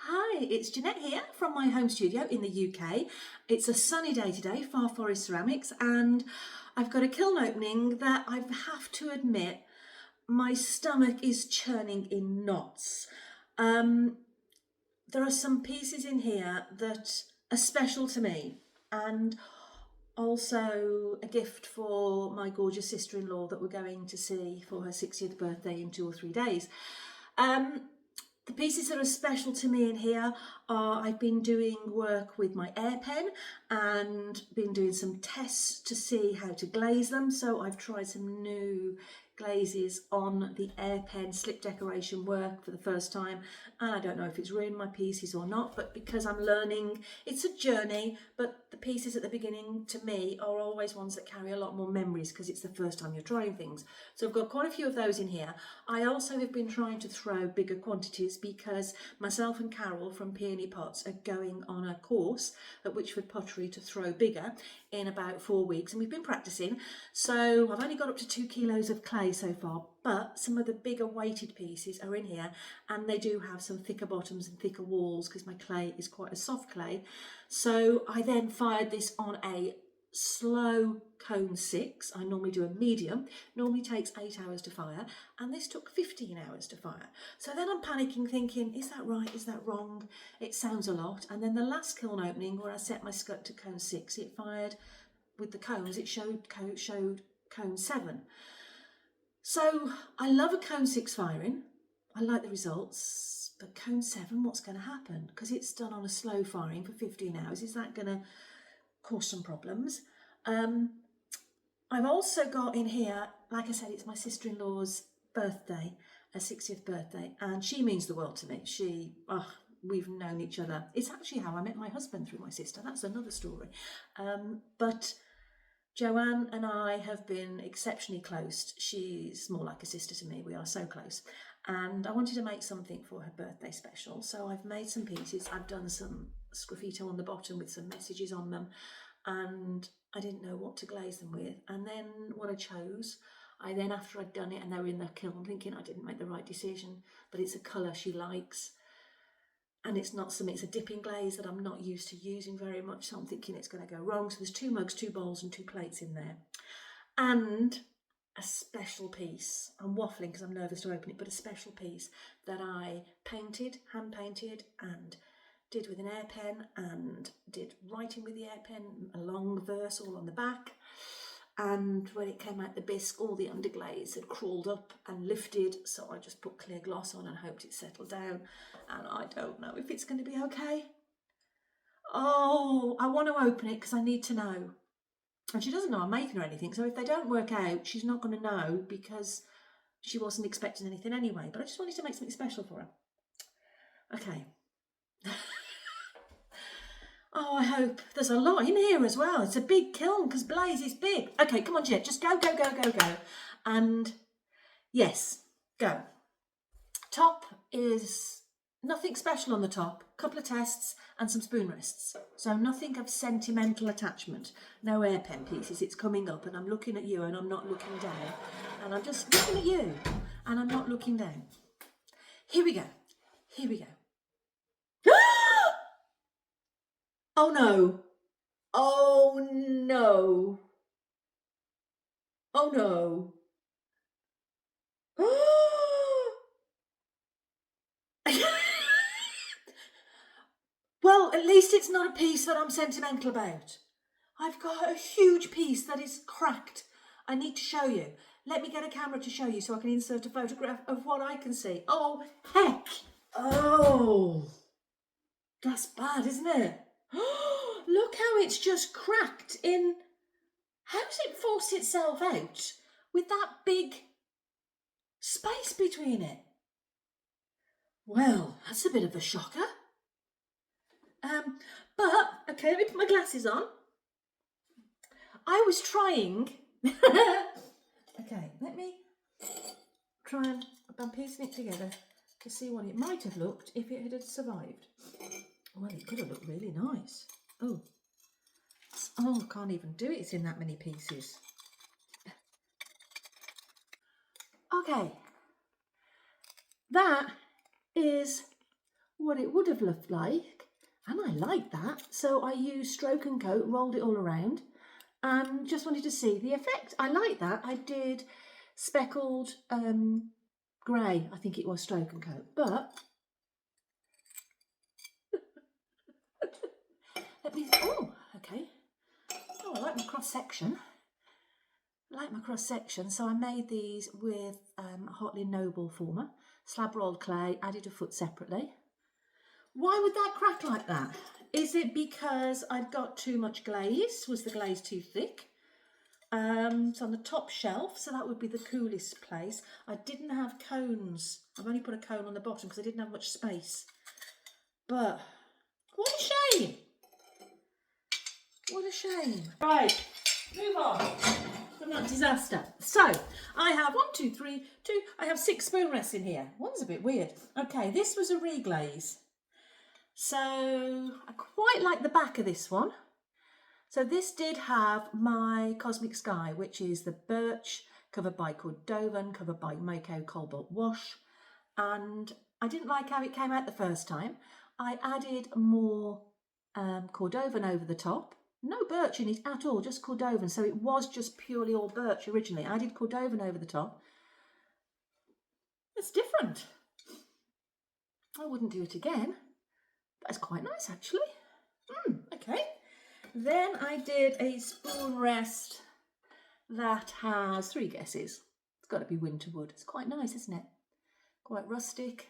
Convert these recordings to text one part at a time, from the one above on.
Hi, it's Jeanette here from my home studio in the UK. It's a sunny day today, Far Forest Ceramics, and I've got a kiln opening that I have to admit my stomach is churning in knots. There are some pieces in here that are special to me, and also a gift for my gorgeous sister-in-law that we're going to see for her 60th birthday in 2 or 3 days. The pieces that are special to me in here are I've been doing work with my Airpen and been doing some tests to see how to glaze them. So I've tried some new glazes on the Airpen slip decoration work for the first time, and I don't know if it's ruined my pieces or not, but because I'm learning, it's a journey, but the pieces at the beginning to me are always ones that carry a lot more memories because it's the first time you're trying things. So I've got quite a few of those in here. I also have been trying to throw bigger quantities because myself and Carol from Peony Pots are going on a course at Whichford Pottery to throw bigger in about 4 weeks, and we've been practicing. So I've only got up to 2 kilos of clay so far, but some of the bigger weighted pieces are in here, and they do have some thicker bottoms and thicker walls because my clay is quite a soft clay. So I then fired this on a slow cone 6. I normally do a medium, normally takes 8 hours to fire, and this took 15 hours to fire. So then I'm panicking thinking, is that right, is that wrong? It sounds a lot. And then the last kiln opening where I set my scut to cone 6, it fired with the cones, it showed cone 7. So I love a cone 6 firing, I like the results, but cone 7, what's going to happen? Because it's done on a slow firing for 15 hours, is that going to cause some problems? I've also got in here, like I said, it's my sister-in-law's birthday, her 60th birthday, and she means the world to me. We've known each other. It's actually how I met my husband, through my sister. That's another story. But Joanne and I have been exceptionally close. She's more like a sister to me. We are so close. And I wanted to make something for her birthday special. So I've made some pieces. I've done some sgraffito on the bottom with some messages on them. And I didn't know what to glaze them with. And then what I chose, after I'd done it and they were in the kiln, thinking I didn't make the right decision, but it's a colour she likes. And it's not something, it's a dipping glaze that I'm not used to using very much, so I'm thinking it's going to go wrong. So there's 2 mugs, 2 bowls and 2 plates in there. And a special piece, I'm waffling because I'm nervous to open it, but a special piece that I painted, hand painted, and did with an Airpen, and did writing with the Airpen, a long verse all on the back. And when it came out the bisque, all the underglaze had crawled up and lifted, so I just put clear gloss on and hoped it settled down, and I don't know if it's going to be okay. Oh, I want to open it because I need to know. And she doesn't know I'm making her anything, so if they don't work out, she's not going to know because she wasn't expecting anything anyway, but I just wanted to make something special for her. Okay. Oh, I hope. There's a lot in here as well. It's a big kiln because Blaze is big. Okay, come on, Jeanette, just go, go, go, go, go. And yes, go. Top is nothing special on the top. A couple of tests and some spoon rests. So nothing of sentimental attachment. No Airpen pieces. It's coming up and I'm looking at you and I'm not looking down. And I'm just looking at you and I'm not looking down. Here we go. Here we go. Oh no. Oh no. Oh no. Well, at least it's not a piece that I'm sentimental about. I've got a huge piece that is cracked. I need to show you. Let me get a camera to show you so I can insert a photograph of what I can see. Oh, heck. Oh, that's bad, isn't it? Look how it's just cracked in. How's it forced itself out with that big space between it? Well, that's a bit of a shocker. But, okay, let me put my glasses on. I was trying. Okay, let me try and, I'm piecing it together to see what it might have looked if it had survived. Well, it could have looked really nice. Oh, I can't even do it. It's in that many pieces. Okay, that is what it would have looked like, and I like that. So I used stroke and coat, rolled it all around, and just wanted to see the effect. I like that. I did speckled grey, I think it was, stroke and coat, but let me, oh, okay. Oh, I like my cross section. So I made these with Hotly Noble former, slab rolled clay, added a foot separately. Why would that crack like that? Is it because I've got too much glaze? Was the glaze too thick? It's on the top shelf, so that would be the coolest place. I didn't have cones. I've only put a cone on the bottom because I didn't have much space. But what a shame. What a shame. Right, move on from that disaster. So I have 6 spoon rests in here. One's a bit weird. Okay, this was a reglaze. So I quite like the back of this one. So this did have my Cosmic Sky, which is the birch, covered by Cordovan, covered by Mako Cobalt Wash. And I didn't like how it came out the first time. I added more Cordovan over the top. No birch in it at all, just Cordovan. So it was just purely all birch originally. I did Cordovan over the top. It's different. I wouldn't do it again, but it's quite nice actually. Okay. Then I did a spoon rest that has 3 guesses. It's got to be winterwood. It's quite nice, isn't it? Quite rustic,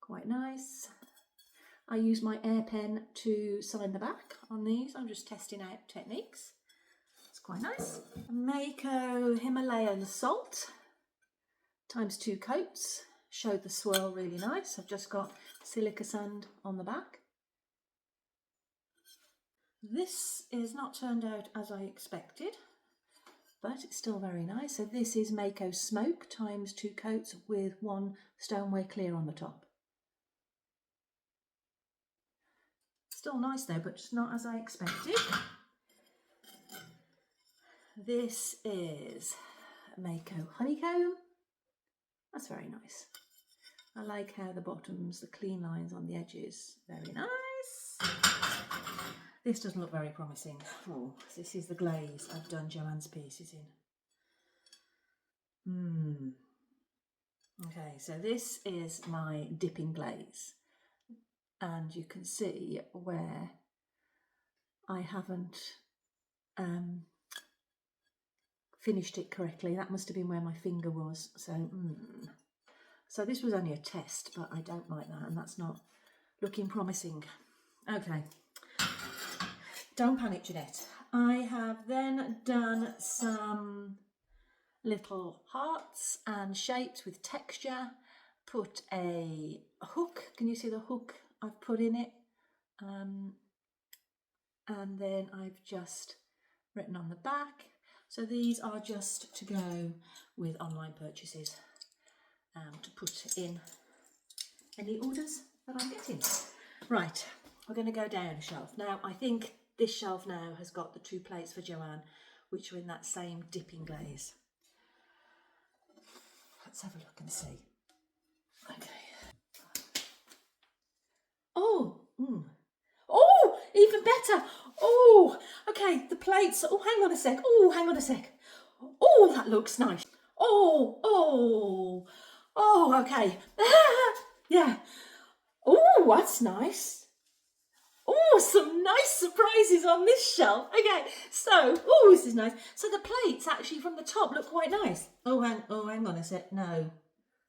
quite nice. I use my Airpen to sign the back on these. I'm just testing out techniques. It's quite nice. Mako Himalayan Salt, ×2 coats. Showed the swirl really nice. I've just got silica sand on the back. This is not turned out as I expected, but it's still very nice. So this is Mako Smoke ×2 coats with 1 stoneware clear on the top. Still nice though, but just not as I expected. This is Mako Honeycomb. That's very nice. I like how the bottoms, the clean lines on the edges, very nice. This doesn't look very promising. Oh, this is the glaze I've done Joanne's pieces in. Okay, so this is my dipping glaze. And you can see where I haven't finished it correctly. That must have been where my finger was. So this was only a test, but I don't like that, and that's not looking promising. Okay. Don't panic, Jeanette. I have then done some little hearts and shapes with texture. Put a hook. Can you see the hook I've put in it? And then I've just written on the back. So these are just to go with online purchases, to put in any orders that I'm getting. Right, we're going to go down a shelf. Now, I think this shelf now has got the 2 plates for Joanne, which are in that same dipping glaze. Let's have a look and see. Okay. Oh, even better. Oh, okay, the plates. Oh, hang on a sec. Oh, that looks nice. Oh, okay. Yeah. Oh, that's nice. Oh, some nice surprises on this shelf. Okay, so, this is nice. So the plates actually from the top look quite nice. Oh, hang on a sec. No,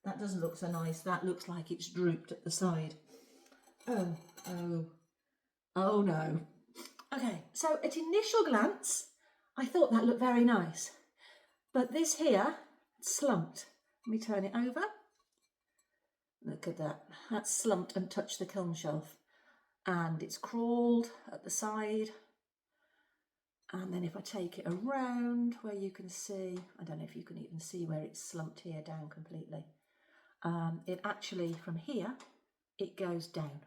that doesn't look so nice. That looks like it's drooped at the side. Oh no. Okay, so at initial glance, I thought that looked very nice. But this here, slumped. Let me turn it over. Look at that. That's slumped and touched the kiln shelf. And it's crawled at the side. And then if I take it around where you can see, I don't know if you can even see where it's slumped here down completely. It actually, from here, it goes down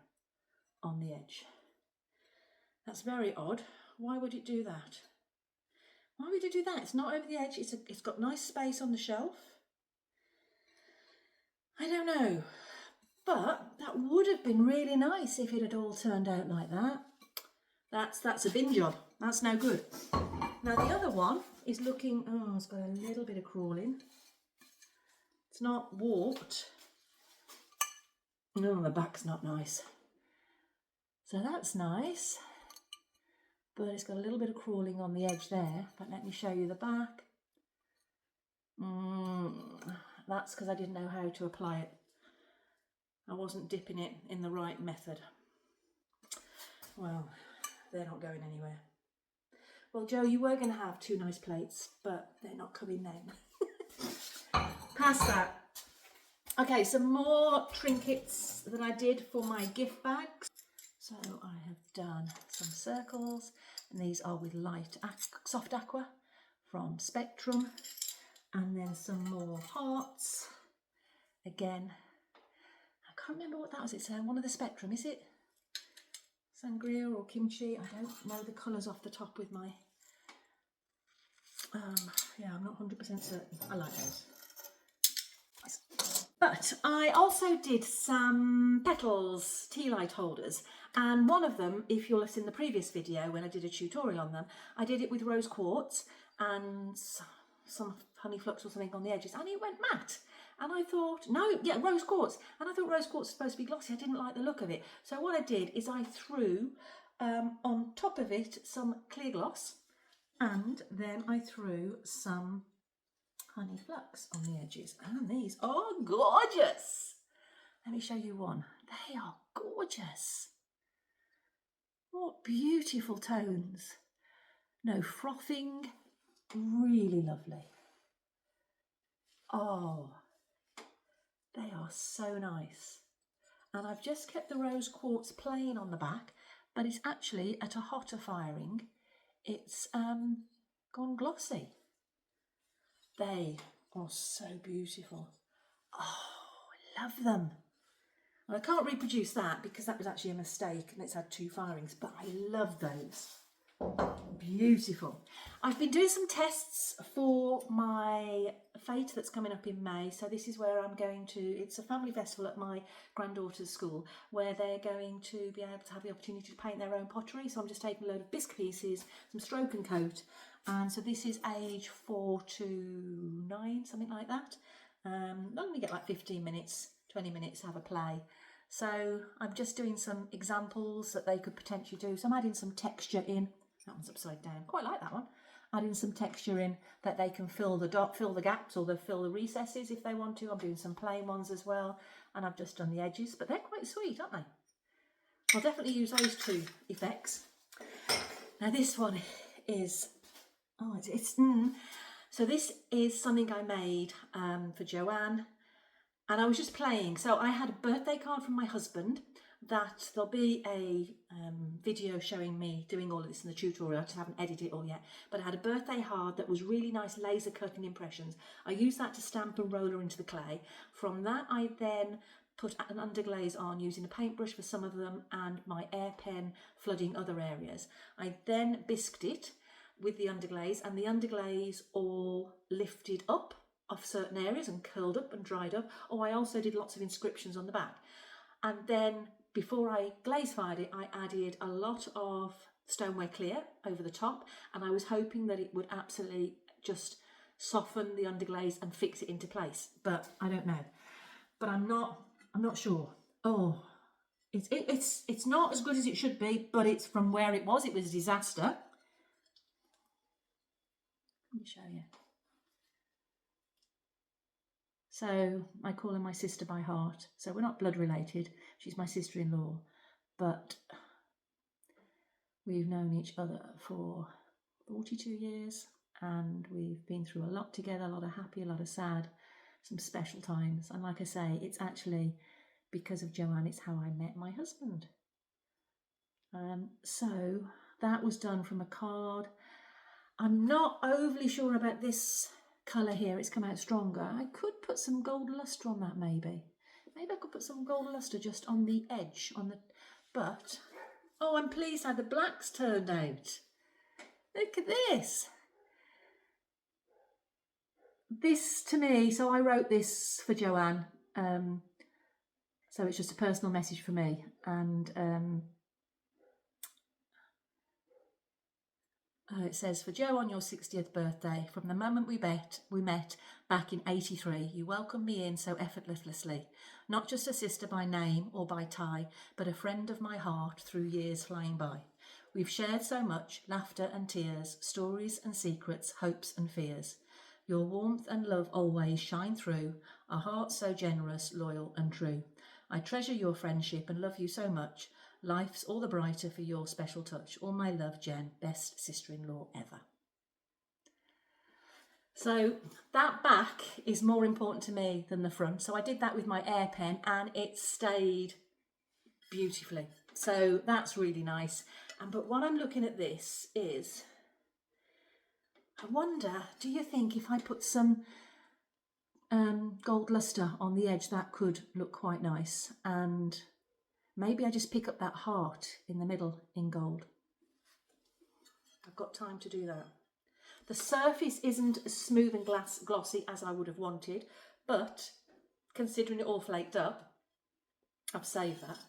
on the edge. That's very odd. Why would it do that? Why would it do that? It's not over the edge. It's got nice space on the shelf. I don't know. But That would have been really nice if it had all turned out like that. That's a bin job. That's no good. Now the other one is looking, oh, it's got a little bit of crawling. It's not warped. No, the back's not nice. So that's nice. But it's got a little bit of crawling on the edge there. But let me show you the back. That's because I didn't know how to apply it. I wasn't dipping it in the right method. Well, they're not going anywhere. Well, Joe, you were going to have 2 nice plates, but they're not coming then. Past that. Okay, some more trinkets that I did for my gift bags. So I have done some circles, and these are with light soft aqua from Spectrum, and then some more hearts. Again, I can't remember what that was. It's one of the Spectrum, is it? Sangria or kimchi? I don't know the colours off the top with my... yeah, I'm not 100% certain. I like those. But I also did some petals, tea light holders, and one of them, if you'll have seen the previous video when I did a tutorial on them, I did it with rose quartz and some honey flux or something on the edges, and it went matte. And I thought, rose quartz. And I thought rose quartz was supposed to be glossy. I didn't like the look of it. So what I did is I threw on top of it some clear gloss, and then I threw some honey flux on the edges. And these are gorgeous. Let me show you one. They are gorgeous. What beautiful tones. No frothing. Really lovely. Oh. They are so nice. And I've just kept the rose quartz plain on the back, but it's actually at a hotter firing. It's gone glossy. They are so beautiful. Oh, I love them. Well, I can't reproduce that because that was actually a mistake and it's had 2 firings, but I love those. Beautiful. I've been doing some tests for my fete that's coming up in May. So this is where I'm going to, it's a family festival at my granddaughter's school where they're going to be able to have the opportunity to paint their own pottery. So I'm just taking a load of bisque pieces, some stroke and coat. And so this is age 4 to 9, something like that. I'm going to get like 15 minutes, 20 minutes to have a play. So I'm just doing some examples that they could potentially do. So I'm adding some texture in. That one's upside down. Quite like that one. Adding some texture in that they can fill the gaps or fill the recesses if they want to. I'm doing some plain ones as well, and I've just done the edges, but they're quite sweet, aren't they? I'll definitely use those 2 effects. Now this one is so this is something I made for Joanne, and I was just playing. So I had a birthday card from my husband. That there'll be a video showing me doing all of this in the tutorial. I just haven't edited it all yet, but I had a birthday card that was really nice laser cutting impressions. I used that to stamp and roller into the clay. From that I then put an underglaze on using a paintbrush for some of them and my Airpen flooding other areas. I then bisqued it with the underglaze, and the underglaze all lifted up off certain areas and curled up and dried up. Oh, I also did lots of inscriptions on the back. And then before I glaze fired it, I added a lot of stoneware clear over the top, and I was hoping that it would absolutely just soften the underglaze and fix it into place, but I don't know. But I'm not sure. Oh, it's not as good as it should be, but it's from where it was a disaster. Let me show you. So I call her my sister by heart. So we're not blood related. She's my sister-in-law, but we've known each other for 42 years and we've been through a lot together, a lot of happy, a lot of sad, some special times. And like I say, it's actually because of Joanne, it's how I met my husband. So that was done from a card. I'm not overly sure about this colour here. It's come out stronger. I could put some gold lustre on that maybe. Maybe I could put some gold lustre just on the edge, but oh, I'm pleased how the black's turned out. Look at this. This to me, so I wrote this for Joanne. So it's just a personal message for me. And it says, for Jo, on your 60th birthday, from the moment we met back in 83, you welcomed me in so effortlessly. Not just a sister by name or by tie, but a friend of my heart through years flying by. We've shared so much, laughter and tears, stories and secrets, hopes and fears. Your warmth and love always shine through, a heart so generous, loyal and true. I treasure your friendship and love you so much. Life's all the brighter for your special touch. All my love, Jen, best sister-in-law ever. So that back is more important to me than the front. So I did that with my Airpen and it stayed beautifully. So that's really nice. But what I'm looking at this is, I wonder, do you think if I put some gold luster on the edge, that could look quite nice? And maybe I just pick up that heart in the middle in gold. I've got time to do that. The surface isn't as smooth and glossy as I would have wanted, but considering it all flaked up, I've saved that.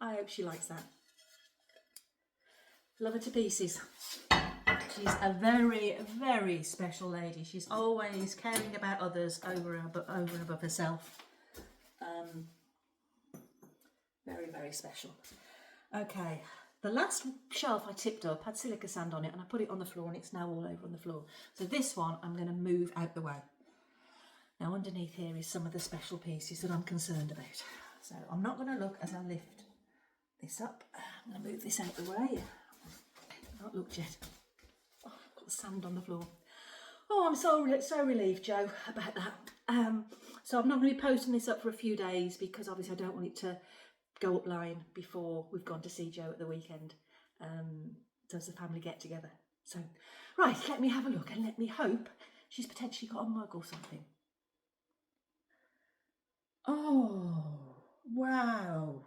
I hope she likes that. Love her to pieces. She's a very, very special lady. She's always caring about others over and above herself. Very, very special. Okay, the last shelf I tipped up had silica sand on it and I put it on the floor and it's now all over on the floor. So this one I'm going to move out the way. Now underneath here is some of the special pieces that I'm concerned about. So I'm not going to look as I lift this up. I'm going to move this out the way. Not look yet. Oh, I've got the sand on the floor. Oh, I'm so relieved, Jo, about that. So I'm not going to be posting this up for a few days because obviously I don't want it to go up line before we've gone to see Jo at the weekend. Does the family get together? So, right, let me have a look and let me hope she's potentially got a mug or something. Oh, wow.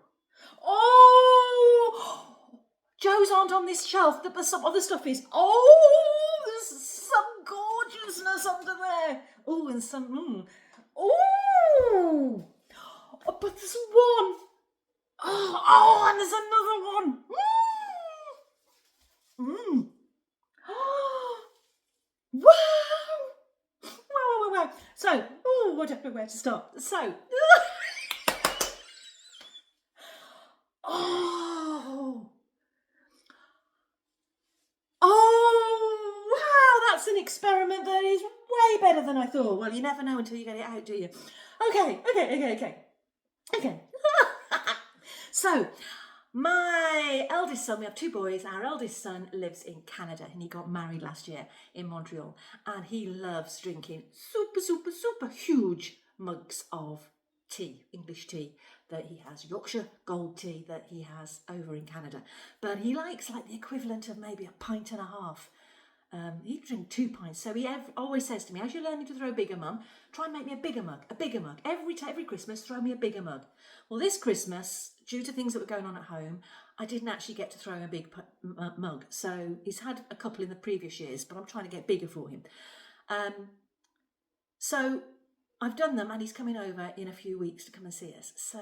Oh! Jo's aren't on this shelf, but some other stuff is. Oh, there's some gorgeousness under there. Oh, and some. Oh, but there's one. Oh, and there's another one. Wow. Wow. So, I don't know where to start. So, wow, that's an experiment that is way better than I thought. Well, you never know until you get it out, do you? Okay. So, my eldest son, we have two boys, our eldest son lives in Canada and he got married last year in Montreal and he loves drinking super huge mugs of tea, English tea, that he has Yorkshire gold tea that he has over in Canada. But he likes like the equivalent of maybe 1.5 pints. He'd drink 2 pints. So he always says to me, as you're learning to throw bigger, Mum, try and make me a bigger mug. Every Christmas, throw me a bigger mug. Well, this Christmas, due to things that were going on at home, I didn't actually get to throw him a big mug. So he's had a couple in the previous years, but I'm trying to get bigger for him. So I've done them and he's coming over in a few weeks to come and see us. So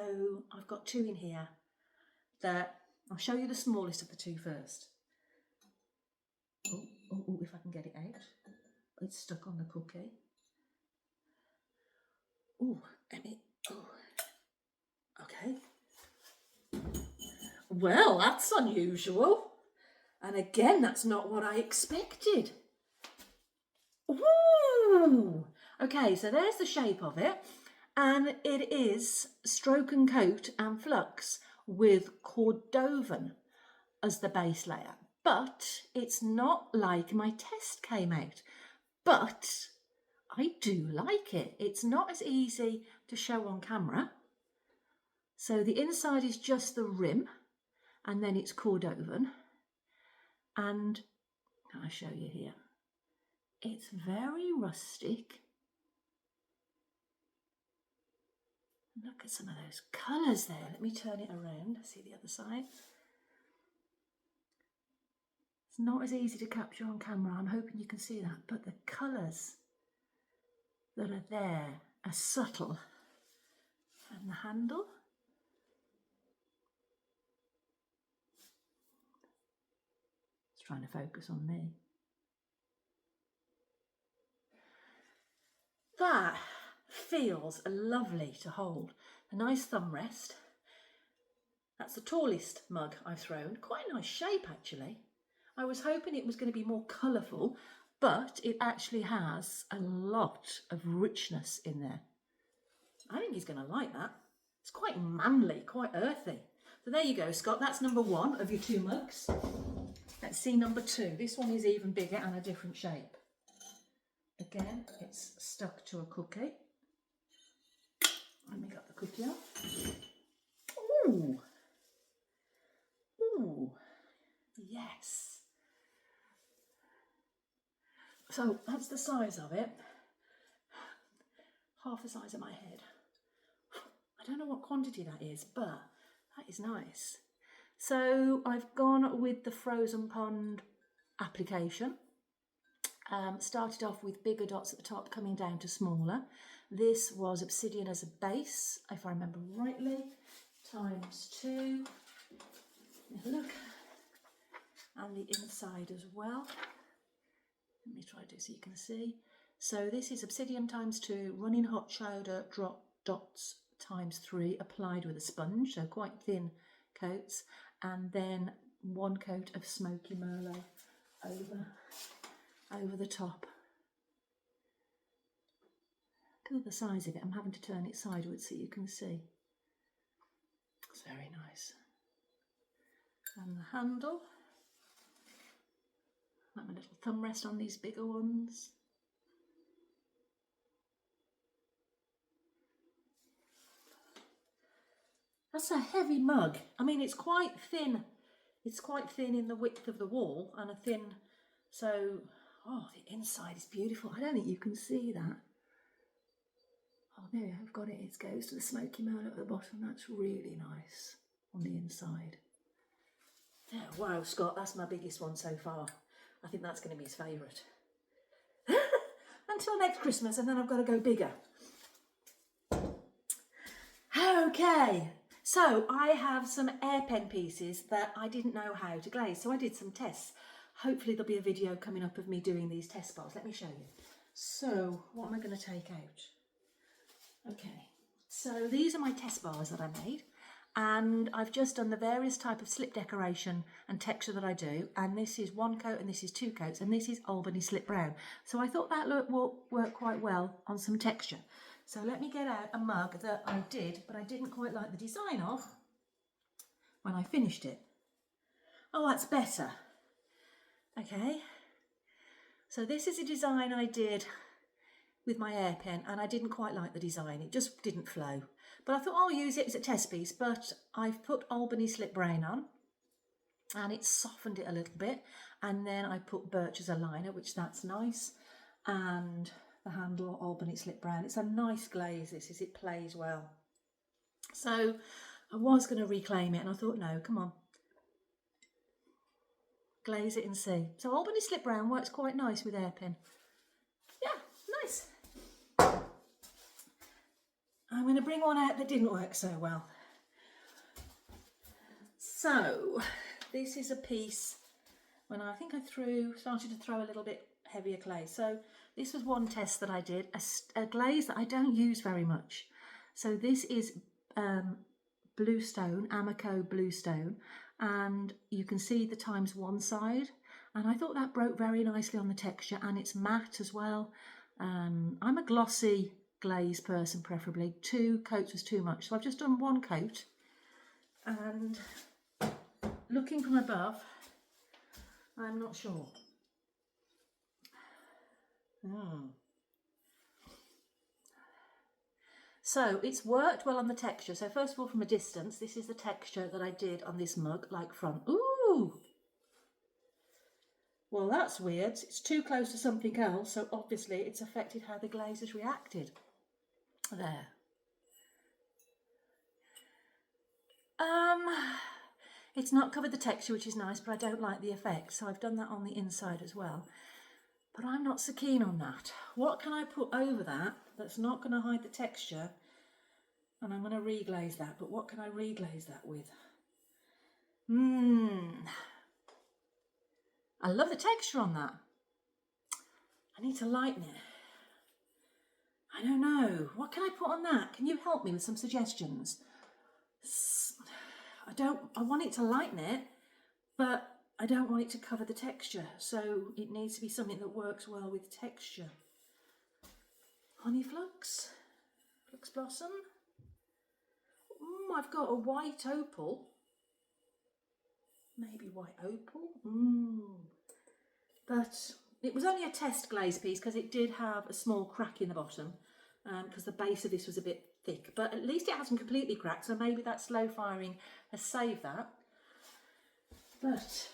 I've got two in here that I'll show you the smallest of the two first. Oh, if I can get it out. It's stuck on the cookie. Okay. Well, that's unusual. And again, that's not what I expected. Ooh. Okay, so there's the shape of it. And it is stroke and coat and flux with cordovan as the base layer. But it's not like my test came out. But I do like it. It's not as easy to show on camera. So the inside is just the rim and then it's cordovan. And I'll show you here. It's very rustic. Look at some of those colours there. Let me turn it around. See the other side. It's not as easy to capture on camera. I'm hoping you can see that. But the colours that are there a subtle, and the handle. It's trying to focus on me. That feels lovely to hold. A nice thumb rest. That's the tallest mug I've thrown. Quite a nice shape actually. I was hoping it was going to be more colourful, but it actually has a lot of richness in there. I think he's going to like that. It's quite manly, quite earthy. So there you go, Scott. That's number 1 of your 2 mugs. Let's see number 2. This one is even bigger and a different shape. Again, it's stuck to a cookie. Let me get the cookie off. Ooh. Ooh. Yes. So that's the size of it. Half the size of my head. I don't know what quantity that is, but that is nice. So I've gone with the Frozen Pond application. Started off with bigger dots at the top, coming down to smaller. This was obsidian as a base, if I remember rightly, ×2. Look, and the inside as well. Let me try to do so you can see. So this is obsidian ×2, running hot chowder drop dots ×3, applied with a sponge, so quite thin coats, and then 1 coat of smoky merlot over the top. Look at the size of it. I'm having to turn it sideways so you can see. It's very nice. And the handle. Like my little thumb rest on these bigger ones. That's a heavy mug. I mean, it's quite thin. It's quite thin in the width of the wall and a thin, so, oh, the inside is beautiful. I don't think you can see that. Oh, there, I've got it. It goes to the smoky merlot at the bottom. That's really nice on the inside. Yeah, wow, Scott, that's my biggest one so far. I think that's going to be his favourite. Until next Christmas, and then I've got to go bigger. Okay, so I have some Airpen pieces that I didn't know how to glaze, so I did some tests. Hopefully there'll be a video coming up of me doing these test bars. Let me show you. So, what am I going to take out? Okay, so these are my test bars that I made. And I've just done the various type of slip decoration and texture that I do, and this is 1 coat and this is 2 coats, and this is Albany slip brown. So I thought that look will work quite well on some texture. So let me get out a mug that I did, but I didn't quite like the design of when I finished it. Oh, that's better. Okay, so this is a design I did with my Airpen, and I didn't quite like the design. It just didn't flow. But I thought I'll use it as a test piece, but I've put Albany slip brown on and it softened it a little bit, and then I put birch as a liner, which that's nice, and the handle Albany slip brown. It's a nice glaze, this is, it plays well. So I was going to reclaim it and I thought, no, come on, glaze it and see. So Albany slip brown works quite nice with Airpen. Yeah, nice. I'm going to bring one out that didn't work so well. So this is a piece when I think I started to throw a little bit heavier clay. So this was one test that I did, a glaze that I don't use very much. So this is bluestone, Amico bluestone, and you can see the ×1 side, and I thought that broke very nicely on the texture, and it's matte as well. I'm a glossy glaze person, preferably. 2 coats was too much, so I've just done 1 coat, and looking from above, I'm not sure. So it's worked well on the texture. So first of all, from a distance, this is the texture that I did on this mug, like from, ooh, well, that's weird. It's too close to something else, so obviously it's affected how the glaze has reacted. There. It's not covered the texture, which is nice, but I don't like the effect, so I've done that on the inside as well. But I'm not so keen on that. What can I put over that that's not going to hide the texture? And I'm going to reglaze that, but what can I reglaze that with? I love the texture on that. I need to lighten it. I don't know. What can I put on that? Can you help me with some suggestions? I want it to lighten it, but I don't want it to cover the texture. So it needs to be something that works well with texture. Honey flux, flux blossom. I've got a white opal. Maybe white opal. But it was only a test glaze piece because it did have a small crack in the bottom because the base of this was a bit thick. But at least it hasn't completely cracked, so maybe that slow firing has saved that. But,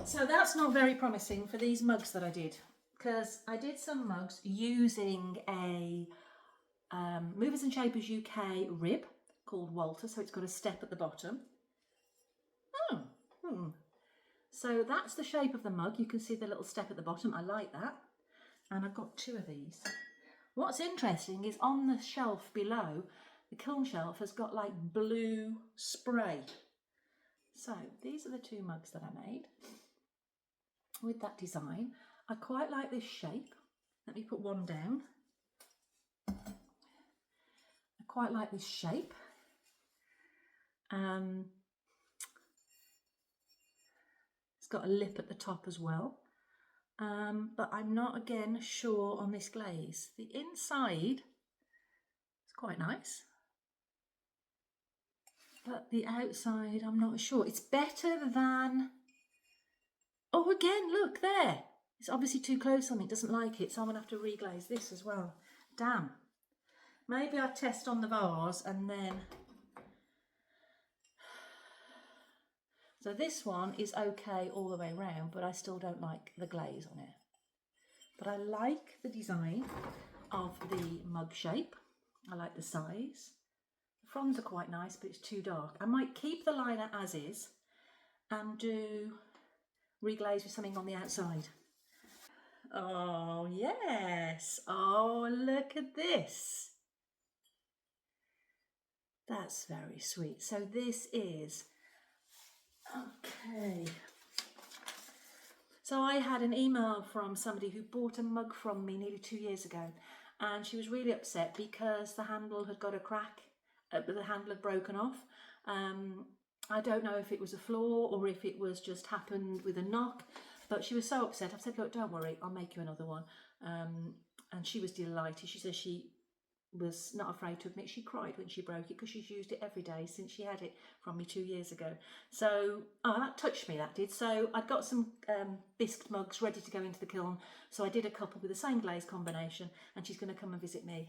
so that's not very promising for these mugs that I did, because I did some mugs using a Movers and Shapers UK rib called Walter, so it's got a step at the bottom. So that's the shape of the mug. You can see the little step at the bottom. I like that. And I've got 2 of these. What's interesting is on the shelf below, the kiln shelf has got like blue spray. So these are the 2 mugs that I made with that design. I quite like this shape. Let me put one down. I quite like this shape. It's got a lip at the top as well. But I'm not again sure on this glaze. The inside is quite nice. But the outside, I'm not sure. It's better than... Oh, again, look there. It's obviously too close on me. It doesn't like it. So I'm going to have to reglaze this as well. Damn. Maybe I test on the vase and then... So this one is okay all the way around, but I still don't like the glaze on it. But I like the design of the mug shape. I like the size. The fronds are quite nice, but it's too dark. I might keep the liner as is and do reglaze with something on the outside. Oh, yes. Oh, look at this. That's very sweet. So this is... Okay. So I had an email from somebody who bought a mug from me nearly 2 years ago, and she was really upset because the handle had got a crack, the handle had broken off. I don't know if it was a flaw or if it was just happened with a knock, but she was so upset. I've said, look, don't worry, I'll make you another one. And she was delighted. She says she was not afraid to admit she cried when she broke it because she's used it every day since she had it from me 2 years ago. So that touched me, that did. So I'd got some bisque mugs ready to go into the kiln, so I did a couple with the same glaze combination, and she's going to come and visit me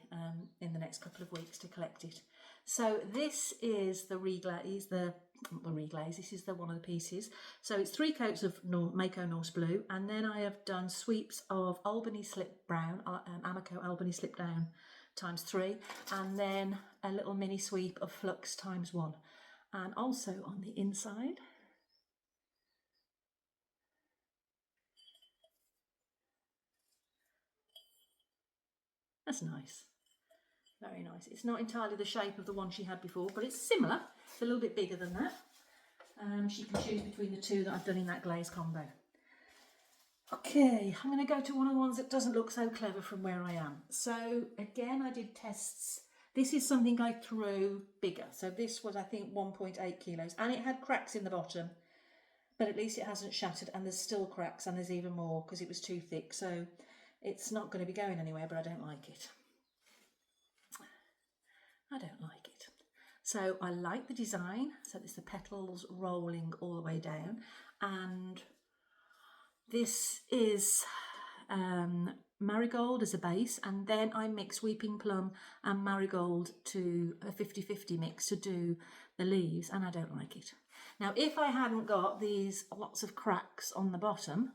in the next couple of weeks to collect it. So this is the reglaze, this is the one of the pieces. So it's 3 coats of Mako Norse Blue, and then I have done sweeps of Albany Slip Brown, Amico Albany Slip Down ×3, and then a little mini sweep of Flux ×1. And also on the inside, that's nice, very nice. It's not entirely the shape of the one she had before, but it's similar. It's a little bit bigger than that. She can choose between the 2 that I've done in that glaze combo. Okay, I'm going to go to one of the ones that doesn't look so clever from where I am. So again, I did tests. This is something I threw bigger. So this was, I think, 1.8 kilos, and it had cracks in the bottom, but at least it hasn't shattered, and there's still cracks, and there's even more because it was too thick. So it's not going to be going anywhere, but I don't like it. I don't like it. So I like the design. So it's the petals rolling all the way down, and this is marigold as a base, and then I mix weeping plum and marigold to a 50-50 mix to do the leaves, and I don't like it. Now, if I hadn't got these lots of cracks on the bottom,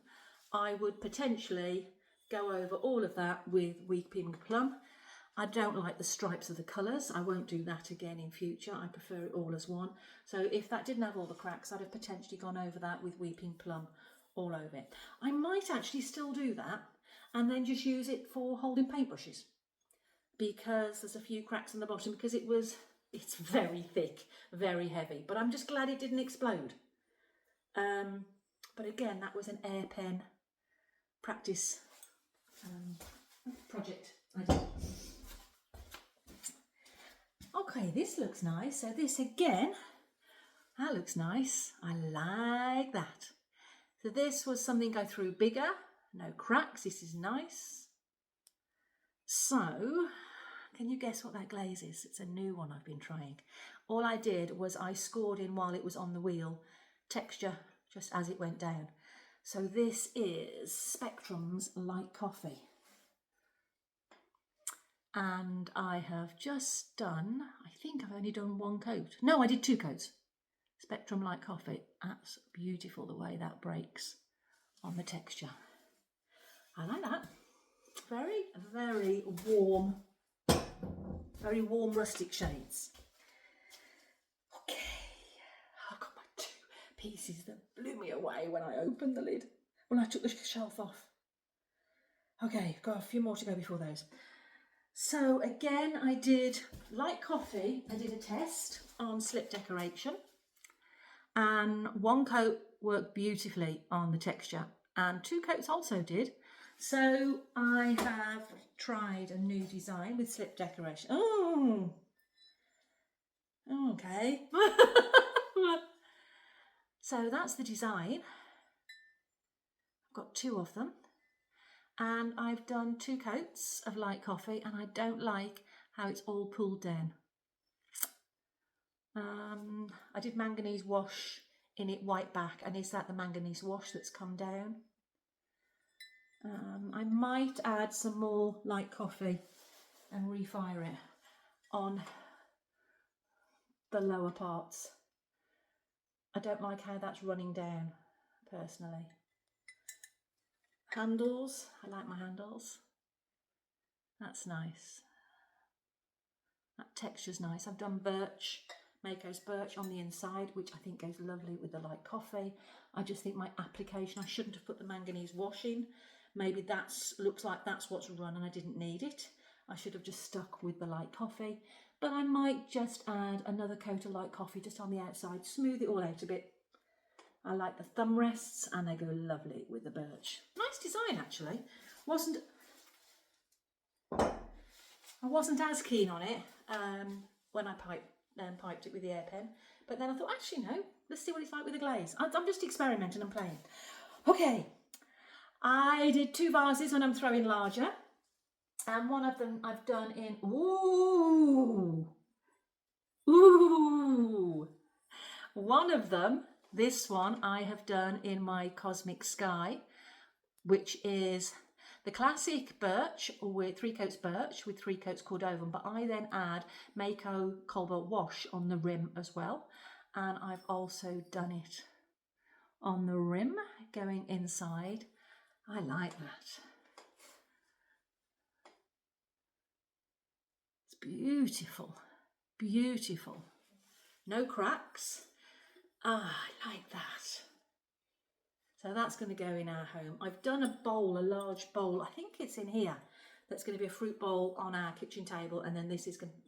I would potentially go over all of that with weeping plum. I don't like the stripes of the colours. I won't do that again in future. I prefer it all as one. So if that didn't have all the cracks, I'd have potentially gone over that with weeping plum all over it. I might actually still do that and then just use it for holding paintbrushes, because there's a few cracks in the bottom because it's very thick, very heavy, but I'm just glad it didn't explode. But again, that was an Airpen practice project I did. Okay, this looks nice. So this again, that looks nice. I like that. So this was something I threw bigger, no cracks. This is nice. So, can you guess what that glaze is? It's a new one I've been trying. All I did was I scored in while it was on the wheel, texture just as it went down. So this is Spectrum's Light Coffee. And I have just done, I think I've only done one coat. No, I did 2 coats. Spectrum Light Coffee. That's beautiful the way that breaks on the texture. I like that. Very, very warm rustic shades. Okay, I've got my 2 pieces that blew me away when I opened the lid, when I took the shelf off. Okay, got a few more to go before those. So again, I did Light Coffee. I did a test on slip decoration, and 1 coat worked beautifully on the texture, and 2 coats also did. So I have tried a new design with slip decoration. Oh, okay. So that's the design. I've got 2 of them, and I've done 2 coats of Light Coffee, and I don't like how it's all pulled down. I did manganese wash in it white back, and is that the manganese wash that's come down? I might add some more Light Coffee and refire it on the lower parts. I don't like how that's running down, personally. Handles, I like my handles. That's nice. That texture's nice. I've done birch, Mako's birch on the inside, which I think goes lovely with the Light Coffee. I just think my application, I shouldn't have put the manganese wash in. Maybe looks like that's what's run and I didn't need it. I should have just stuck with the Light Coffee, but I might just add another coat of Light Coffee just on the outside, smooth it all out a bit. I like the thumb rests and they go lovely with the birch. Nice design actually. I wasn't as keen on it when I piped it with the Airpen, but then I thought, actually no, let's see what it's like with the glaze. I'm just experimenting and playing. Okay. I did 2 vases when I'm throwing larger, and one of them I've done in, ooh, one of them, this one I have done in my Cosmic Sky, which is the classic birch with 3 coats birch with 3 coats cordovan, but I then add Mako Cobalt Wash on the rim as well, and I've also done it on the rim going inside. I like that. It's beautiful, beautiful. No cracks. Ah, I like that. So that's going to go in our home. I've done a bowl, a large bowl. I think it's in here. That's going to be a fruit bowl on our kitchen table, and then this is going to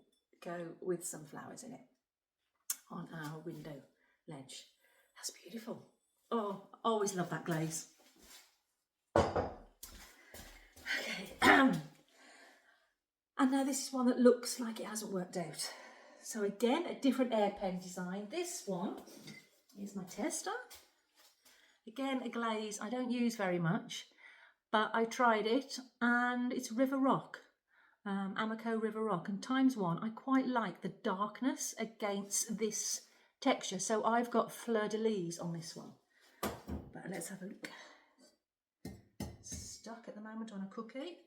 go with some flowers in it on our window ledge. That's beautiful. Oh, I always love that glaze. Okay, and now this is one that looks like it hasn't worked out. So again, a different Airpen design. This one is my tester. Again, a glaze I don't use very much, but I tried it and it's River Rock, Amico River Rock, and ×1. I quite like the darkness against this texture. So I've got fleur-de-lis on this one, but let's have a look. Stuck at the moment on a cookie.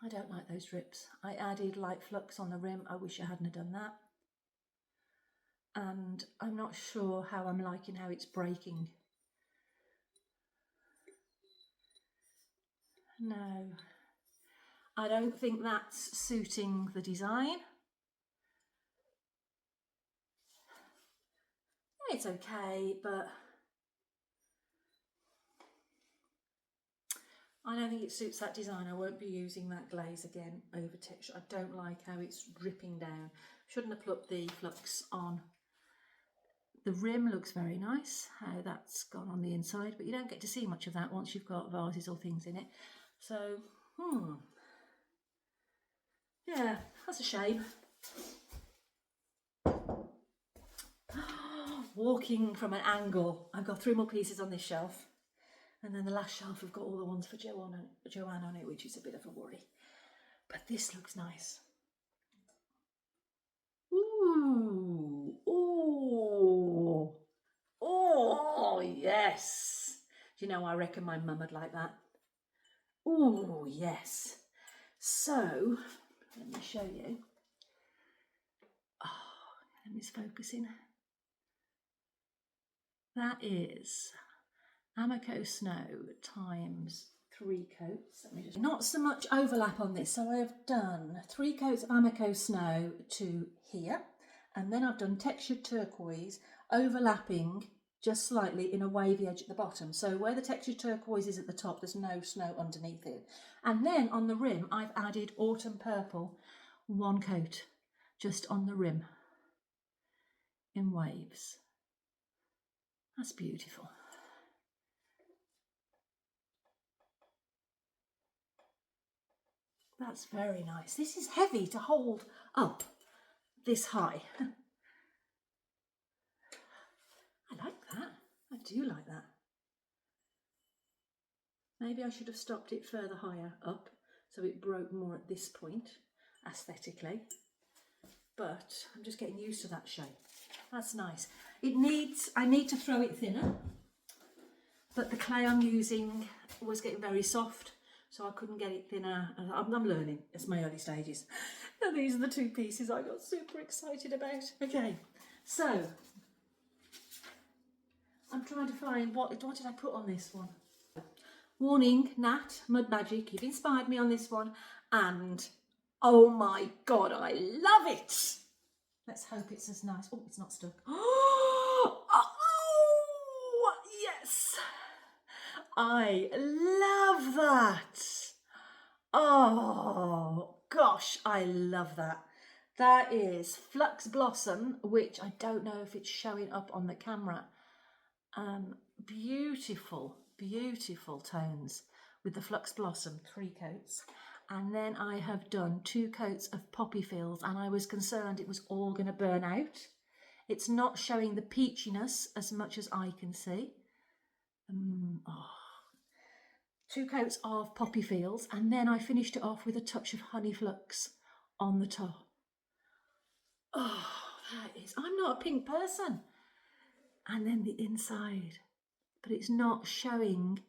I don't like those drips. I added light flux on the rim. I wish I hadn't done that. And I'm not sure how I'm liking how it's breaking. No, I don't think that's suiting the design. It's okay, but I don't think it suits that design. I won't be using that glaze again over texture. I don't like how it's dripping down. Shouldn't have put the flux on. The rim looks very nice, how that's gone on the inside, but you don't get to see much of that once you've got vases or things in it. So, yeah, that's a shame. Walking from an angle, I've got 3 more pieces on this shelf, and then the last shelf I've got all the ones for Joanne on it, which is a bit of a worry. But this looks nice. Ooh, ooh, oh yes. Do you know, I reckon my mum would like that. Ooh, yes. So, let me show you. Oh, let me focus in. That is Amaco Snow times 3 coats. Let me just, not so much overlap on this. So I have done 3 coats of Amaco Snow to here, and then I've done textured turquoise overlapping just slightly in a wavy edge at the bottom. So where the textured turquoise is at the top, there's no snow underneath it. And then on the rim, I've added autumn purple, 1 coat, just on the rim in waves. That's beautiful. That's very nice. This is heavy to hold up this high. I like that. I do like that. Maybe I should have stopped it further higher up so it broke more at this point aesthetically. But I'm just getting used to that shape. That's nice. I need to throw it thinner, but the clay I'm using was getting very soft, so I couldn't get it thinner. I'm learning. It's my early stages. And these are the 2 pieces I got super excited about. Okay, so I'm trying to find what did I put on this one? Warning, Nat, Mud Magic, you've inspired me on this one, and oh my God, I love it. Let's hope it's as nice. Oh, it's not stuck. Oh, yes. I love that. Oh, gosh, I love that. That is Flux Blossom, which I don't know if it's showing up on the camera. Beautiful, beautiful tones with the Flux Blossom, 3 coats. And then I have done 2 coats of Poppy Fields, and I was concerned it was all going to burn out. It's not showing the peachiness as much as I can see. 2 coats of Poppy Fields, and then I finished it off with a touch of Honey Flux on the top. Oh, that is, I'm not a pink person. And then the inside, but it's not showing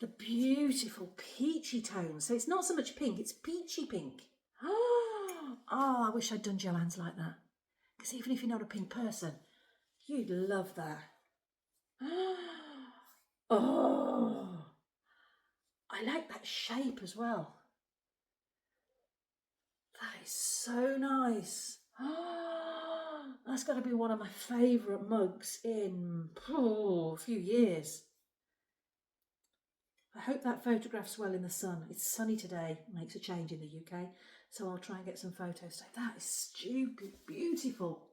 the beautiful peachy tones. So it's not so much pink, it's peachy pink. Oh, I wish I'd done Joanne's like that. Because even if you're not a pink person, you'd love that. Oh, I like that shape as well. That is so nice. That's got to be one of my favourite mugs in a few years. I hope that photographs well in the sun. It's sunny today, makes a change in the UK, so I'll try and get some photos. So that is stupid beautiful.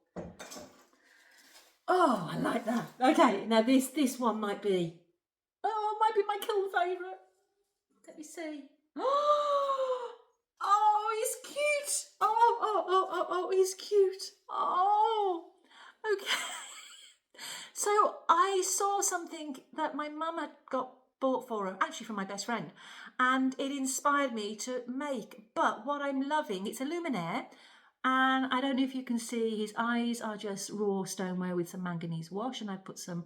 Oh, I like that. Okay, now this one might be my Kiln favourite. Let me see. Oh, he's cute. Oh, he's cute. Oh, okay. So I saw something that my mum had bought for her, actually from my best friend, and it inspired me to make. But what I'm loving, it's a luminaire, and I don't know if you can see, his eyes are just raw stoneware with some manganese wash, and I put some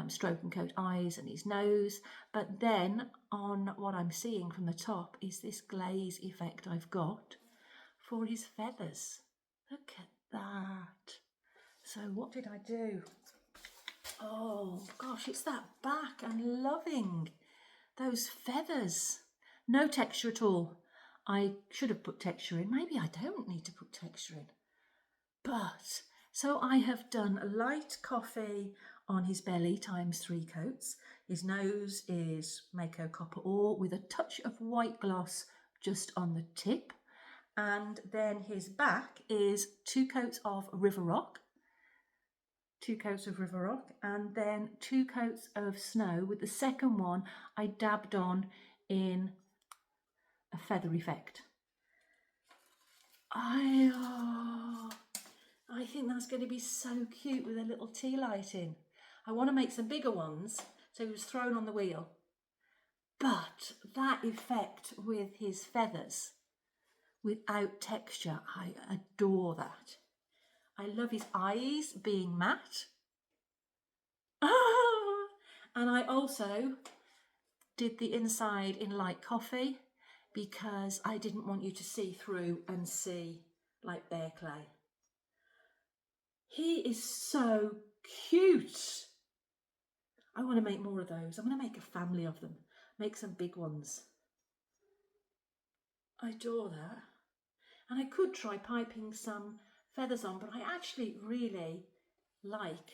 stroke and coat eyes and his nose. But then on what I'm seeing from the top is this glaze effect I've got for his feathers. Look at that. So what did I do? Oh gosh, it's that back. I'm loving those feathers. No texture at all. I should have put texture in. Maybe I don't need to put texture in. But So I have done a light coffee on his belly times 3 coats. His nose is Mako copper ore with a touch of white gloss just on the tip. And then his back is 2 coats of River Rock. 2 coats of River Rock, and then 2 coats of snow. With the second one, I dabbed on in a feather effect. I think that's going to be so cute with a little tea light in. I want to make some bigger ones, so he was thrown on the wheel. But that effect with his feathers, without texture, I adore that. I love his eyes being matte. And I also did the inside in light coffee because I didn't want you to see through and see like bare clay. He is so cute. I want to make more of those. I'm going to make a family of them, make some big ones. I adore that. And I could try piping some feathers on, but I actually really like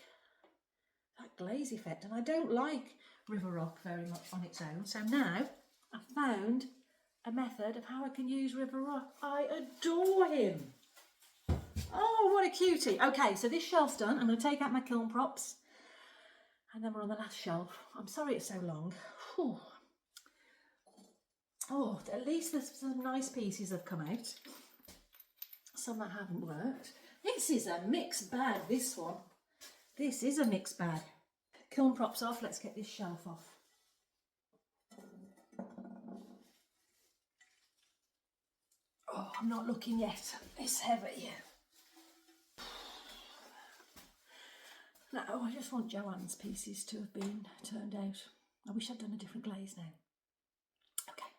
that glaze effect, and I don't like River Rock very much on its own. So now I've found a method of how I can use River Rock. I adore him. Oh, what a cutie. Okay, so this shelf's done. I'm going to take out my kiln props, and then we're on the last shelf. I'm sorry it's so long. Whew. Oh, at least there's some nice pieces have come out. Some that haven't worked. This is a mixed bag, this one. This is a mixed bag. Kiln props off, let's get this shelf off. Oh, I'm not looking yet. It's heavy. No, I just want Joanne's pieces to have been turned out. I wish I'd done a different glaze now. Okay.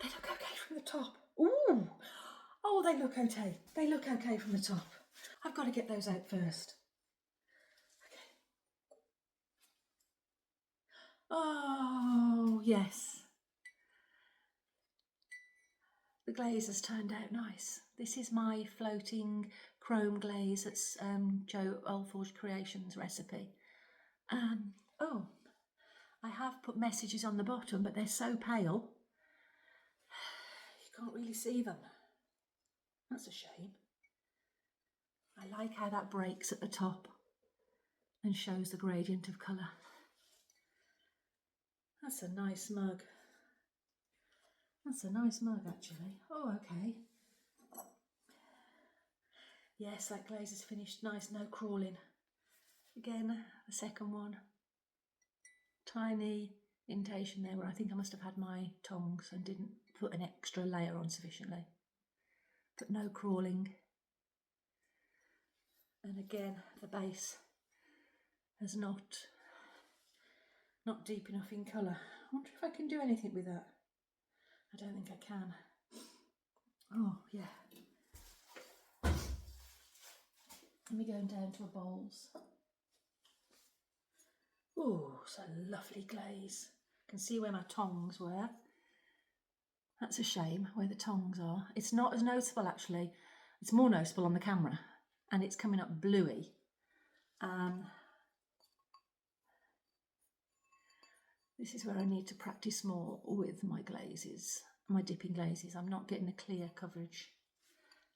They look okay from the top. Ooh! Oh, they look okay. They look okay from the top. I've got to get those out first. Okay. Oh, yes. The glaze has turned out nice. This is my floating chrome glaze. That's Jo Oldforge Creations recipe. Oh, I have put messages on the bottom, but they're so pale, you can't really see them. That's a shame. I like how that breaks at the top and shows the gradient of colour. That's a nice mug. That's a nice mug, actually. Oh, okay. Yes, that glaze is finished nice, no crawling. Again, the second one. Tiny indentation there where I think I must have had my tongs and didn't put an extra layer on sufficiently. But no crawling. And again, the base is not deep enough in colour. I wonder if I can do anything with that. I don't think I can. Oh, yeah. Let me go down to a bowls. Oh, it's a lovely glaze. I can see where my tongs were. That's a shame, where the tongs are. It's not as noticeable, actually. It's more noticeable on the camera, and it's coming up bluey. This is where I need to practice more with my glazes, my dipping glazes. I'm not getting a clear coverage.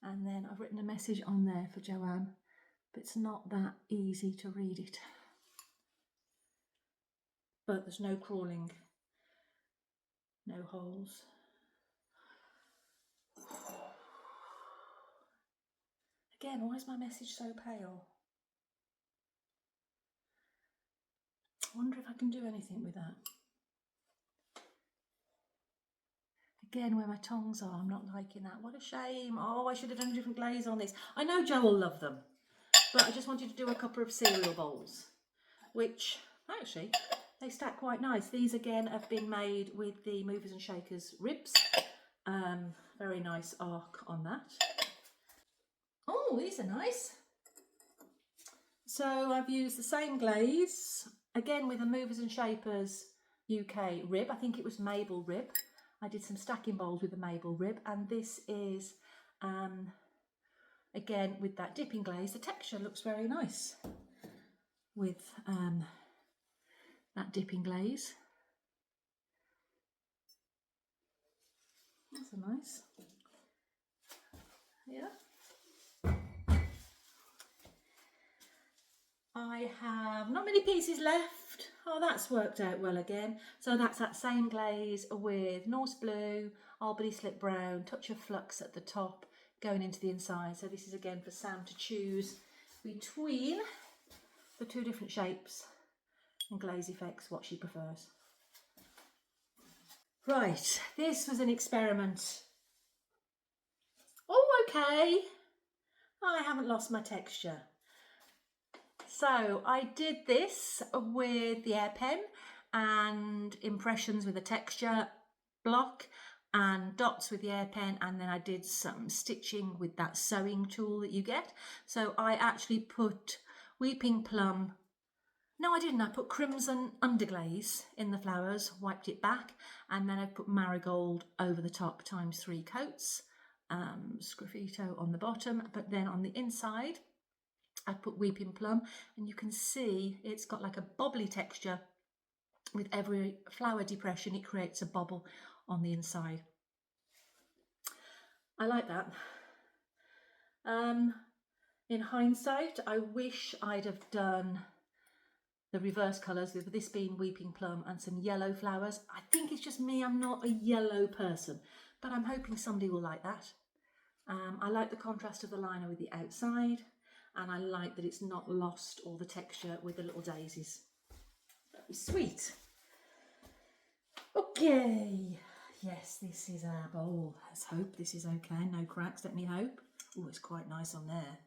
And then I've written a message on there for Joanne, but it's not that easy to read it. But there's no crawling, no holes. Again, why is my message so pale? I wonder if I can do anything with that. Again, where my tongs are, I'm not liking that. What a shame. Oh, I should have done a different glaze on this. I know Jo will love them, but I just wanted to do a couple of cereal bowls, which actually they stack quite nice. These again have been made with the movers and shakers ribs. Very nice arc on that. Oh, these are nice. So I've used the same glaze, again with a Movers and Shapers UK rib. I think it was maple rib. I did some stacking bowls with the maple rib, and this is again with that dipping glaze, the texture looks very nice with that dipping glaze. That's a nice, yeah. I have not many pieces left. Oh, that's worked out well again. So that's that same glaze with Norse blue, Albany slip brown, touch of flux at the top, going into the inside. So this is again for Sam to choose between the two different shapes and glaze effects, what she prefers. Right, this was an experiment. Oh, okay. I haven't lost my texture. So I did this with the Airpen and impressions with a texture block and dots with the Airpen, and then I did some stitching with that sewing tool that you get. So I actually put weeping plum, no I didn't, I put crimson underglaze in the flowers, wiped it back, and then I put marigold over the top ×3 coats, sgraffito on the bottom, but then on the inside I put weeping plum, and you can see it's got like a bobbly texture. With every flower depression it creates a bobble on the inside. I like that. In hindsight, I wish I'd have done the reverse colours, with this being weeping plum and some yellow flowers. I think it's just me, I'm not a yellow person, but I'm hoping somebody will like that. I like the contrast of the liner with the outside, and I like that it's not lost all the texture with the little daisies. Very sweet. Okay, yes, this is our bowl. Let's hope this is okay. No cracks, let me hope. Oh, it's quite nice on there.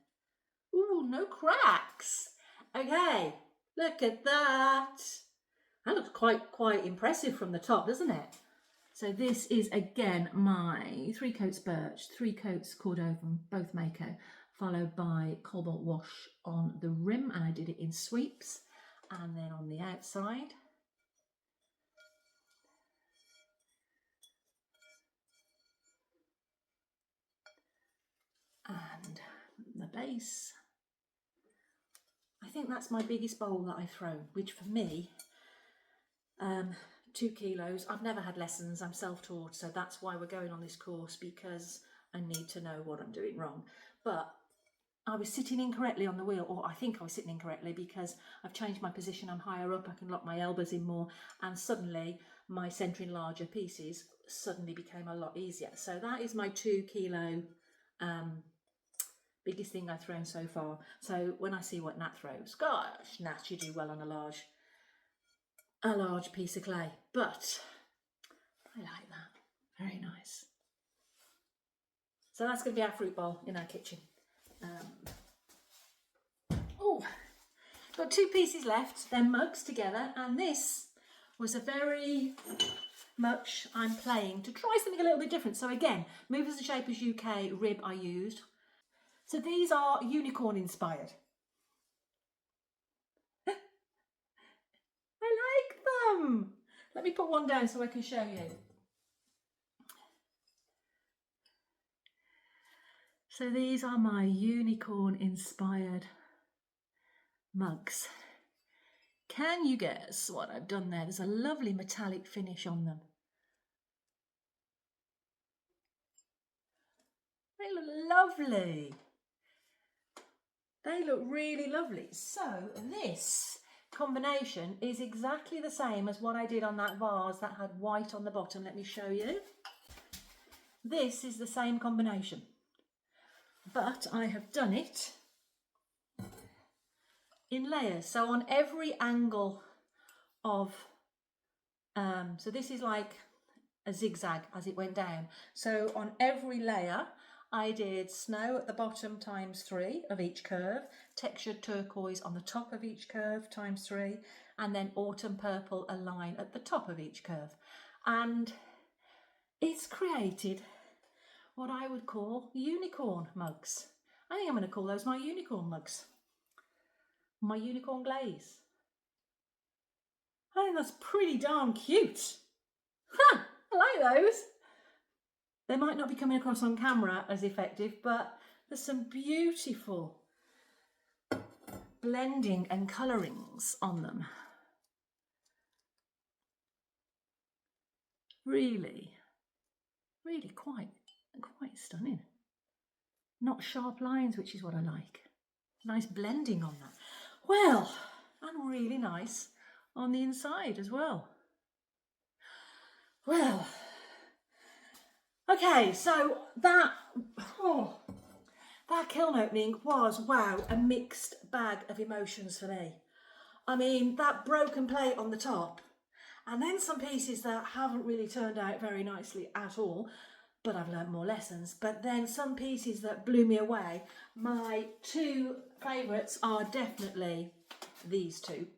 Oh, no cracks. Okay, look at that. That looks quite impressive from the top, doesn't it? So this is again my 3 coats birch, 3 coats Cordovan, both Mako, followed by cobalt wash on the rim, and I did it in sweeps, and then on the outside. And the base. I think that's my biggest bowl that I've thrown, which for me, 2 kilos. I've never had lessons, I'm self-taught, so that's why we're going on this course, because I need to know what I'm doing wrong. But I was sitting incorrectly on the wheel, or I think I was sitting incorrectly, because I've changed my position, I'm higher up, I can lock my elbows in more, and suddenly my centering larger pieces suddenly became a lot easier. So that is my 2 kilo biggest thing I've thrown so far. So when I see what Nat throws, gosh, Nat, you do well on a large piece of clay. But I like that. Very nice. So that's going to be our fruit bowl in our kitchen. Oh, got 2 pieces left. They're mugs together, and this was a very much I'm playing to try something a little bit different. So again, Movers and Shapers UK rib I used. So these are unicorn inspired. I like them. Let me put one down so I can show you. So these are my unicorn inspired mugs. Can you guess what I've done there? There's a lovely metallic finish on them. They look lovely. They look really lovely. So this combination is exactly the same as what I did on that vase that had white on the bottom. Let me show you. This is the same combination, but I have done it in layers. So on every angle of, so this is like a zigzag as it went down. So on every layer, I did snow at the bottom ×3 of each curve, textured turquoise on the top of each curve ×3, and then autumn purple, a line at the top of each curve. And it's created what I would call unicorn mugs. I think I'm going to call those my unicorn mugs. My unicorn glaze. I think that's pretty darn cute. Ha! I like those. They might not be coming across on camera as effective, but There's some beautiful blending and colourings on them. Really, really quite stunning. Not sharp lines, which is what I like. Nice blending on that. Well, and really nice on the inside as well. Well, okay, so that kiln opening was, wow, a mixed bag of emotions for me. I mean, that broken plate on the top, and then some pieces that haven't really turned out very nicely at all, but I've learnt more lessons. But then some pieces that blew me away. My two favourites are definitely these two.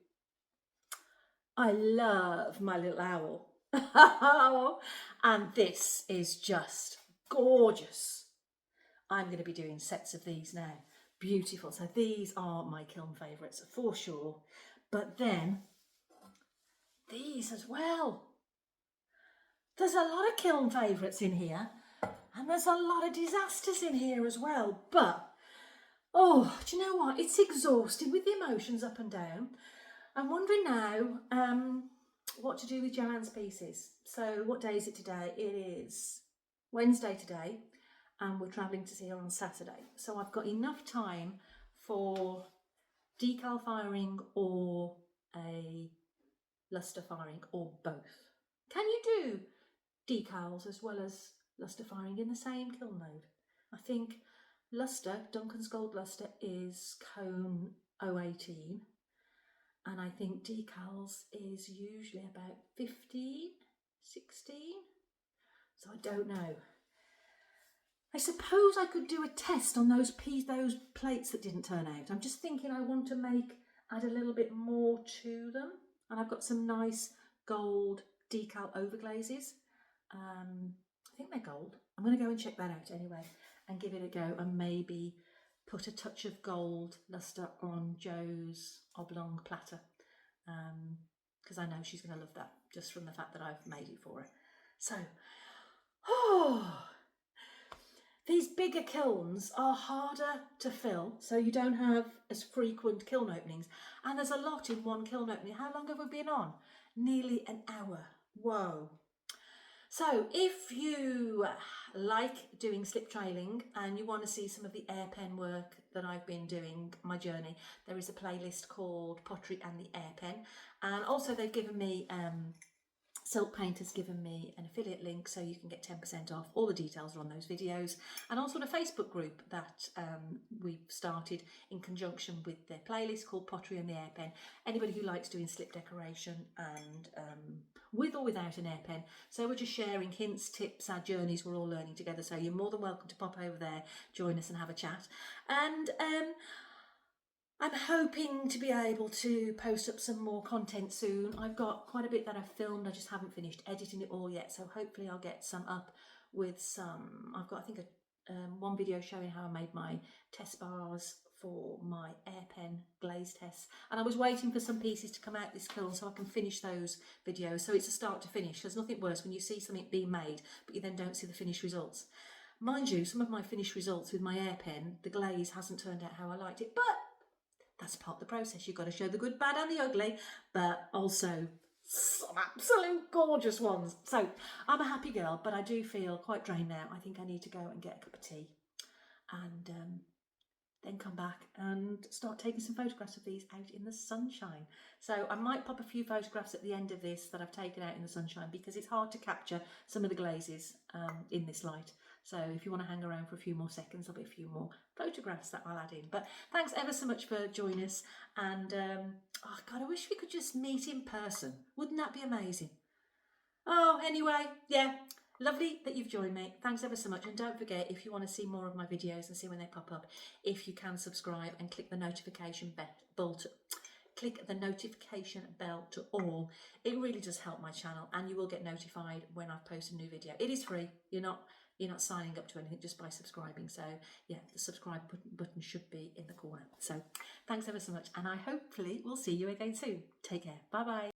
I love my little owl. And this is just gorgeous. I'm going to be doing sets of these now. Beautiful. So these are my kiln favourites for sure. But then these as well. There's a lot of kiln favourites in here, and there's a lot of disasters in here as well. But, oh, do you know what? It's exhausting with the emotions up and down. I'm wondering now what to do with Joanne's pieces. So what day is it today? It is Wednesday today, and we're travelling to see her on Saturday. So I've got enough time for decal firing or a lustre firing, or both. Can you do decals as well as lustre firing in the same kiln mode? I think lustre, Duncan's Gold Lustre, is cone 018, and I think decals is usually about 15, 16, so I don't know. I suppose I could do a test on those plates that didn't turn out. I'm just thinking I want to add a little bit more to them, and I've got some nice gold decal overglazes. I think they're gold. I'm going to go and check that out anyway and give it a go, and maybe put a touch of gold lustre on Jo's oblong platter, because I know she's going to love that just from the fact that I've made it for her. So, these bigger kilns are harder to fill, so you don't have as frequent kiln openings, and there's a lot in one kiln opening. How long have we been on? Nearly an hour. Whoa. So if you like doing slip trailing and you want to see some of the Airpen work that I've been doing, my journey, there is a playlist called Pottery and the Airpen, and also they've given me Silk Paint has given me an affiliate link, so you can get 10% off. All the details are on those videos, and also a Facebook group that we've started in conjunction with their playlist called Pottery and the Airpen. Anybody who likes doing slip decoration and with or without an airpen. So we're just sharing hints, tips, our journeys, we're all learning together. So you're more than welcome to pop over there, join us and have a chat. And I'm hoping to be able to post up some more content soon. I've got quite a bit that I've filmed, I just haven't finished editing it all yet, so hopefully I'll get some up with some, I've got I think one video showing how I made my test bars for my Airpen glaze tests, and I was waiting for some pieces to come out this kiln so I can finish those videos. So it's a start to finish. There's nothing worse when you see something being made but you then don't see the finished results. Mind you, some of my finished results with my Airpen, the glaze hasn't turned out how I liked it, but that's part of the process. You've got to show the good, bad and the ugly, but also some absolute gorgeous ones. So I'm a happy girl, but I do feel quite drained now. I think I need to go and get a cup of tea and then come back and start taking some photographs of these out in the sunshine. So I might pop a few photographs at the end of this that I've taken out in the sunshine, because it's hard to capture some of the glazes in this light. So if you want to hang around for a few more seconds, there'll be a few more photographs that I'll add in. But thanks ever so much for joining us. And oh God, I wish we could just meet in person. Wouldn't that be amazing? Oh, anyway, yeah, lovely that you've joined me. Thanks ever so much. And don't forget, if you want to see more of my videos and see when they pop up, if you can subscribe and click the notification bell to all. It really does help my channel, and you will get notified when I've posted a new video. It is free. You're not signing up to anything just by subscribing. So yeah, the subscribe button should be in the corner. So thanks ever so much, and I hopefully will see you again soon. Take care. Bye bye.